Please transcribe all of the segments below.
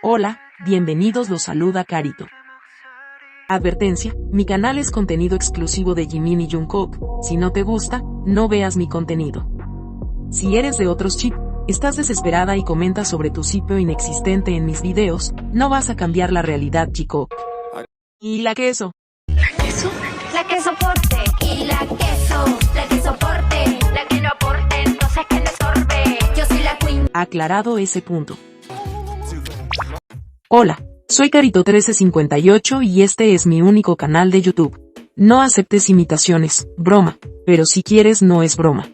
Hola, bienvenidos, los saluda Carito. Advertencia, mi canal es contenido exclusivo de Jimin y Jungkook, si no te gusta, no veas mi contenido. Si eres de otros chip, estás desesperada y comentas sobre tu sitio inexistente en mis videos, no vas a cambiar la realidad, chico. ¿Y la queso? ¿La queso? La que soporte. Y la que soporte. La que no aporte, entonces que le sorbe. Yo soy la queen. Aclarado ese punto. Hola, soy Carito1358 y este es mi único canal de YouTube. No aceptes imitaciones, broma, pero si quieres no es broma.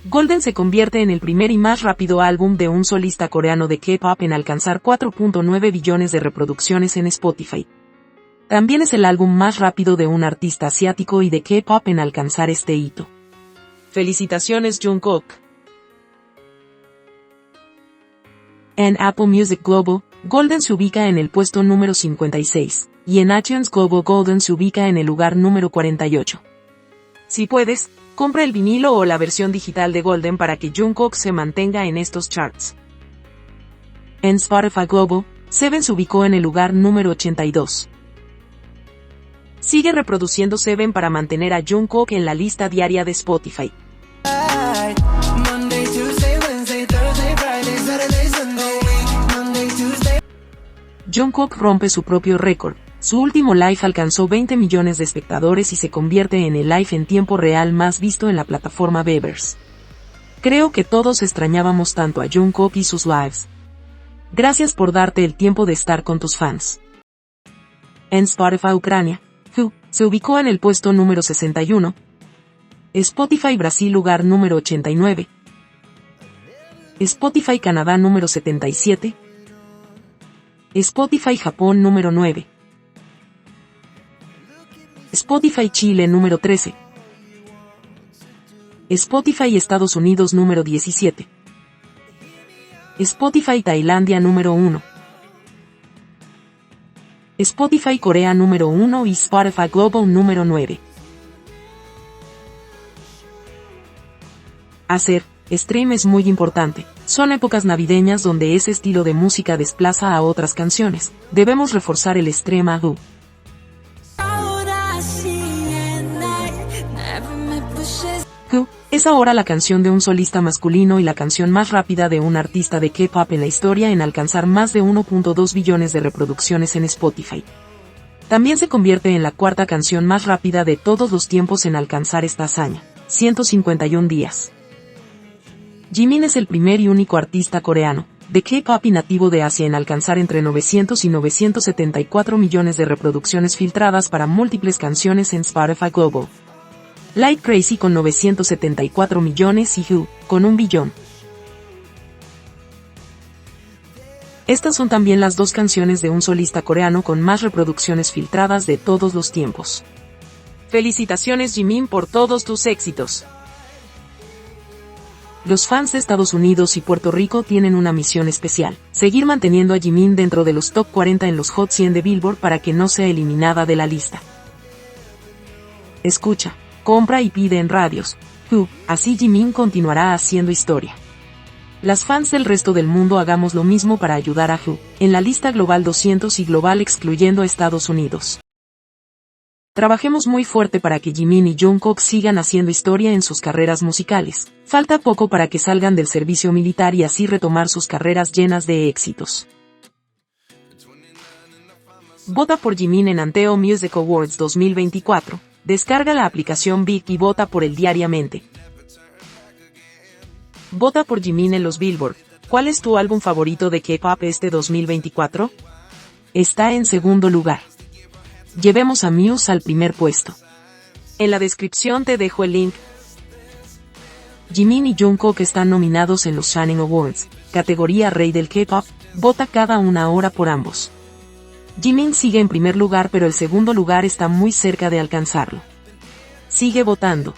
Golden se convierte en el primer y más rápido álbum de un solista coreano de K-pop en alcanzar 4.9 billones de reproducciones en Spotify. También es el álbum más rápido de un artista asiático y de K-pop en alcanzar este hito. Felicitaciones, Jungkook. En Apple Music Global, Golden se ubica en el puesto número 56, y en iTunes Global Golden se ubica en el lugar número 48. Si puedes, compra el vinilo o la versión digital de Golden para que Jungkook se mantenga en estos charts. En Spotify Global, Seven se ubicó en el lugar número 82. Sigue reproduciendo Seven para mantener a Jungkook en la lista diaria de Spotify. Jungkook rompe su propio récord. Su último live alcanzó 20 millones de espectadores y se convierte en el live en tiempo real más visto en la plataforma Weverse. Creo que todos extrañábamos tanto a Jungkook y sus lives. Gracias por darte el tiempo de estar con tus fans. En Spotify Ucrania, Who se ubicó en el puesto número 61. Spotify Brasil lugar número 89. Spotify Canadá número 77. Spotify Japón número 9. Spotify Chile número 13. Spotify Estados Unidos número 17. Spotify Tailandia número 1. Spotify Corea número 1 y Spotify Global número 9. Hacer stream es muy importante. Son épocas navideñas donde ese estilo de música desplaza a otras canciones. Debemos reforzar el stream a Who. Who es ahora la canción de un solista masculino y la canción más rápida de un artista de K-pop en la historia en alcanzar más de 1.2 billones de reproducciones en Spotify. También se convierte en la cuarta canción más rápida de todos los tiempos en alcanzar esta hazaña, 151 días. Jimin es el primer y único artista coreano de K-pop y nativo de Asia en alcanzar entre 900 y 974 millones de reproducciones filtradas para múltiples canciones en Spotify Global. Like Crazy con 974 millones y Who con 1 billón. Estas son también las dos canciones de un solista coreano con más reproducciones filtradas de todos los tiempos. Felicitaciones, Jimin, por todos tus éxitos. Los fans de Estados Unidos y Puerto Rico tienen una misión especial: seguir manteniendo a Jimin dentro de los top 40 en los Hot 100 de Billboard para que no sea eliminada de la lista. Escucha, compra y pide en radios Who, así Jimin continuará haciendo historia. Las fans del resto del mundo hagamos lo mismo para ayudar a Who en la lista global 200 y global excluyendo a Estados Unidos. Trabajemos muy fuerte para que Jimin y Jungkook sigan haciendo historia en sus carreras musicales. Falta poco para que salgan del servicio militar y así retomar sus carreras llenas de éxitos. Vota por Jimin en Anteo Music Awards 2024. Descarga la aplicación Big y vota por él diariamente. Vota por Jimin en los Billboard. ¿Cuál es tu álbum favorito de K-pop este 2024? Está en segundo lugar. Llevemos a Muse al primer puesto. En la descripción te dejo el link. Jimin y Jungkook están nominados en los Shining Awards, categoría Rey del K-pop. Vota cada una hora por ambos. Jimin sigue en primer lugar, pero el segundo lugar está muy cerca de alcanzarlo. Sigue votando.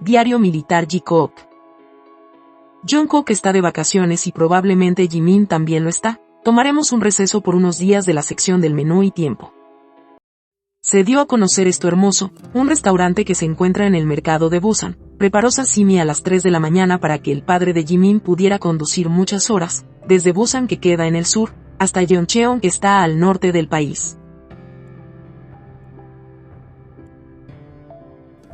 Diario Militar Jikook. Jungkook está de vacaciones y probablemente Jimin también lo está. Tomaremos un receso por unos días de la sección del menú y tiempo. Se dio a conocer Esto Hermoso, un restaurante que se encuentra en el mercado de Busan, preparó sashimi a las 3 de la mañana para que el padre de Jimin pudiera conducir muchas horas, desde Busan, que queda en el sur, hasta Yeoncheon, que está al norte del país.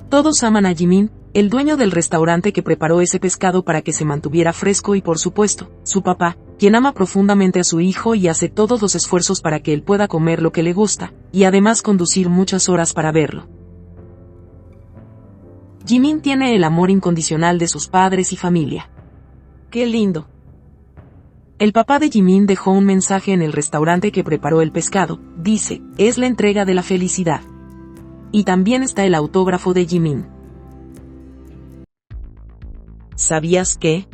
Todos aman a Jimin, el dueño del restaurante que preparó ese pescado para que se mantuviera fresco, y por supuesto, su papá, quien ama profundamente a su hijo y hace todos los esfuerzos para que él pueda comer lo que le gusta, y además conducir muchas horas para verlo. Jimin tiene el amor incondicional de sus padres y familia. ¡Qué lindo! El papá de Jimin dejó un mensaje en el restaurante que preparó el pescado, dice, es la entrega de la felicidad. Y también está el autógrafo de Jimin. ¿Sabías que?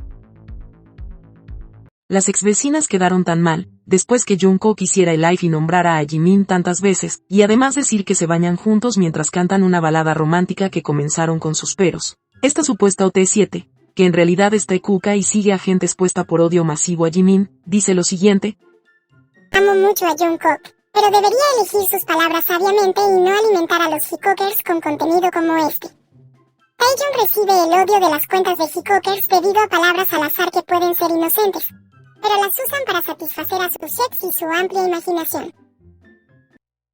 Las exvecinas quedaron tan mal, después que Jungkook hiciera el live y nombrara a Jimin tantas veces, y además decir que se bañan juntos mientras cantan una balada romántica que comenzaron con suspiros. Esta supuesta OT7, que en realidad está ecuca y sigue a gente expuesta por odio masivo a Jimin, dice lo siguiente: Amo mucho a Jungkook, pero debería elegir sus palabras sabiamente y no alimentar a los Hikokers con contenido como este. Taeyong recibe el odio de las cuentas de Hikokers debido a palabras al azar que pueden ser inocentes, pero las usan para satisfacer a sus checks y su amplia imaginación.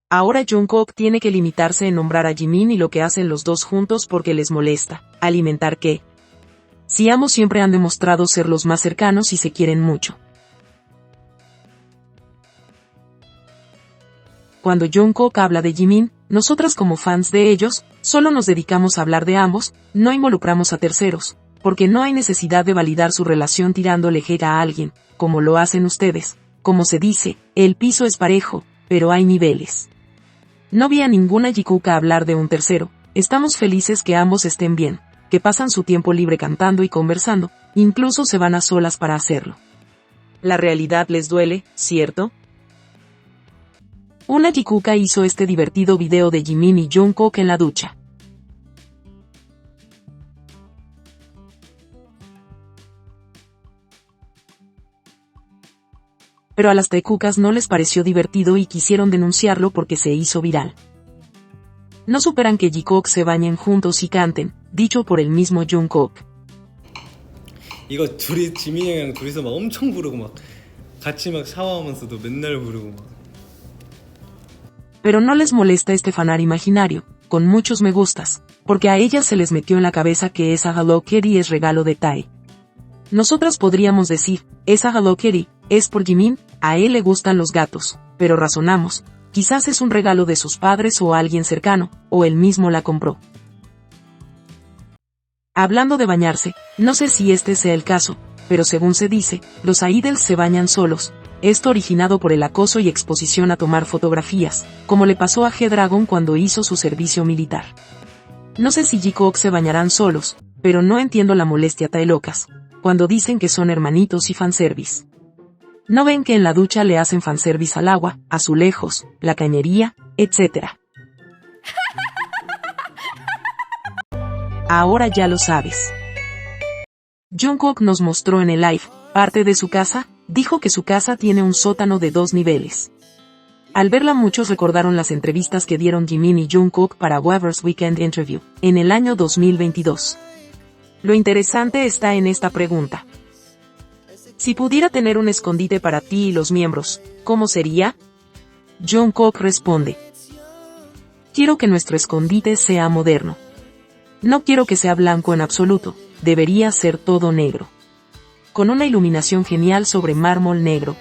Ahora Jungkook tiene que limitarse en nombrar a Jimin y lo que hacen los dos juntos porque les molesta. ¿Alimentar qué? Si ambos siempre han demostrado ser los más cercanos y se quieren mucho. Cuando Jungkook habla de Jimin, nosotras como fans de ellos, solo nos dedicamos a hablar de ambos, no involucramos a terceros, porque no hay necesidad de validar su relación tirándole hate a alguien, como lo hacen ustedes. Como se dice, el piso es parejo, pero hay niveles. No vi a ninguna Jikuka hablar de un tercero, estamos felices que ambos estén bien, que pasan su tiempo libre cantando y conversando, incluso se van a solas para hacerlo. La realidad les duele, ¿cierto? Una Jikuka hizo este divertido video de Jimin y Jungkook en la ducha. Pero a las tekukas no les pareció divertido y quisieron denunciarlo porque se hizo viral. No superan que Jikook se bañen juntos y canten, dicho por el mismo Jungkook. 이거 둘이 지민이 형이랑 둘이서 막 엄청 부르고 막 같이 막 샤워하면서도 맨날 부르고 막. Pero no les molesta este fanar imaginario, con muchos me gustas, porque a ellas se les metió en la cabeza que esa Hello Kitty es regalo de Tae. Nosotras podríamos decir, esa Hello Kitty es por Jimin, a él le gustan los gatos, pero razonamos, quizás es un regalo de sus padres o alguien cercano, o él mismo la compró. Hablando de bañarse, no sé si este sea el caso, pero según se dice, los idols se bañan solos. Esto originado por el acoso y exposición a tomar fotografías, como le pasó a G-Dragon cuando hizo su servicio militar. No sé si Jikook se bañarán solos, pero no entiendo la molestia taelocas, cuando dicen que son hermanitos y fanservice. ¿No ven que en la ducha le hacen fanservice al agua, azulejos, la cañería, etc.? Ahora ya lo sabes. Jungkook nos mostró en el live, parte de su casa. Dijo que su casa tiene un sótano de 2 niveles. Al verla muchos recordaron las entrevistas que dieron Jimin y Jungkook para Weverse Weekend Interview, en el año 2022. Lo interesante está en esta pregunta. Si pudiera tener un escondite para ti y los miembros, ¿cómo sería? Jungkook responde: quiero que nuestro escondite sea moderno. No quiero que sea blanco en absoluto, debería ser todo negro. Con una iluminación genial sobre mármol negro.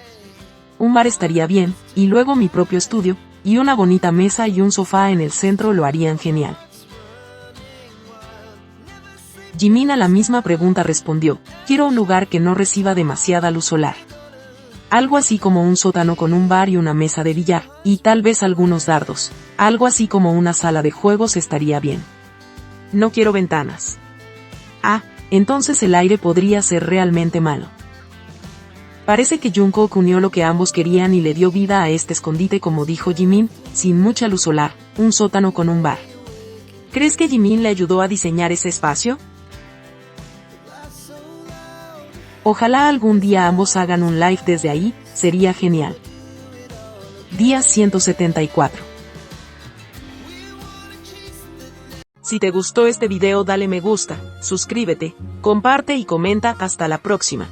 Un bar estaría bien, y luego mi propio estudio, y una bonita mesa y un sofá en el centro lo harían genial. Jimin a la misma pregunta respondió: quiero un lugar que no reciba demasiada luz solar. Algo así como un sótano con un bar y una mesa de billar, y tal vez algunos dardos. Algo así como una sala de juegos estaría bien. No quiero ventanas. Entonces el aire podría ser realmente malo. Parece que Jungkook unió lo que ambos querían y le dio vida a este escondite, como dijo Jimin, sin mucha luz solar, un sótano con un bar. ¿Crees que Jimin le ayudó a diseñar ese espacio? Ojalá algún día ambos hagan un live desde ahí, sería genial. Día 174. Si te gustó este video dale me gusta, suscríbete, comparte y comenta. Hasta la próxima.